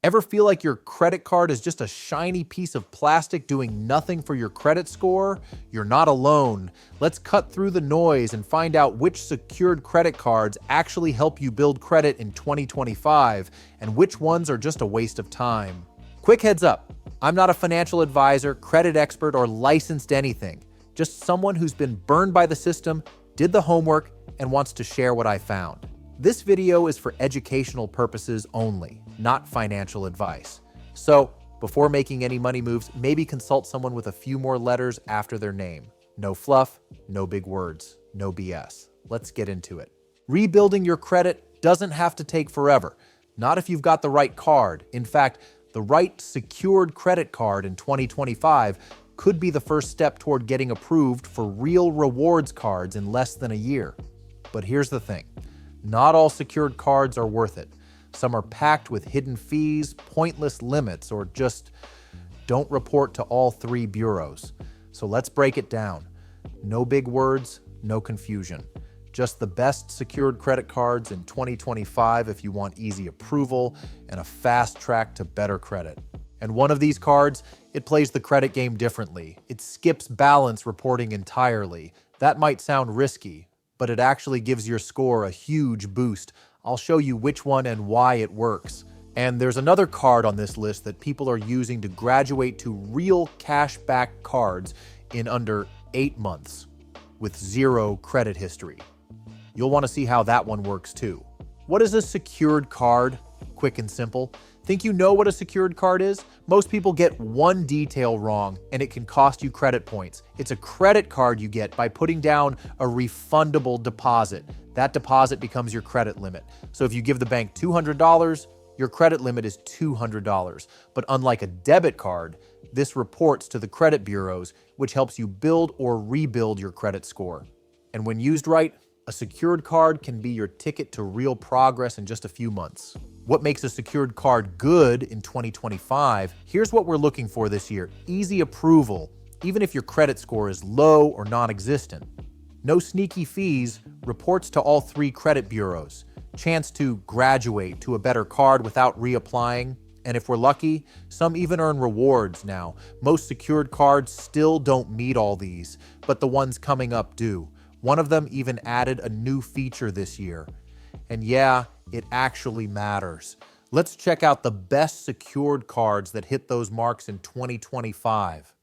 Ever feel like your credit card is just a shiny piece of plastic doing nothing for your credit score? You're not alone. Let's cut through the noise and find out which secured credit cards actually help you build credit in 2025 and which ones are just a waste of time. Quick heads up, I'm not a financial advisor, credit expert, or licensed anything. Just someone who's been burned by the system, did the homework, and wants to share what I found. This video is for educational purposes only, not financial advice. So, before making any money moves, maybe consult someone with a few more letters after their name. No fluff, no big words, no BS. Let's get into it. Rebuilding your credit doesn't have to take forever. Not if you've got the right card. In fact, the right secured credit card in 2025 could be the first step toward getting approved for real rewards cards in less than a year. But here's the thing. Not all secured cards are worth it. Some are packed with hidden fees, pointless limits, or just don't report to all three bureaus. So let's break it down. No big words, no confusion. Just the best secured credit cards in 2025 if you want easy approval and a fast track to better credit. And one of these cards, it plays the credit game differently. It skips balance reporting entirely. That might sound risky, but it actually gives your score a huge boost. I'll show you which one and why it works. And there's another card on this list that people are using to graduate to real cashback cards in under 8 months with zero credit history. You'll want to see how that one works too. What is a secured card? Quick and simple. Think you know what a secured card is? Most people get one detail wrong and it can cost you credit points. It's a credit card you get by putting down a refundable deposit. That deposit becomes your credit limit. So if you give the bank $200, your credit limit is $200. But unlike a debit card, this reports to the credit bureaus, which helps you build or rebuild your credit score. And when used right, a secured card can be your ticket to real progress in just a few months. What makes a secured card good in 2025? Here's what we're looking for this year. Easy approval, even if your credit score is low or non-existent. No sneaky fees, reports to all three credit bureaus. Chance to graduate to a better card without reapplying. And if we're lucky, some even earn rewards now. Most secured cards still don't meet all these, but the ones coming up do. One of them even added a new feature this year. And yeah, it actually matters. Let's check out the best secured cards that hit those marks in 2025.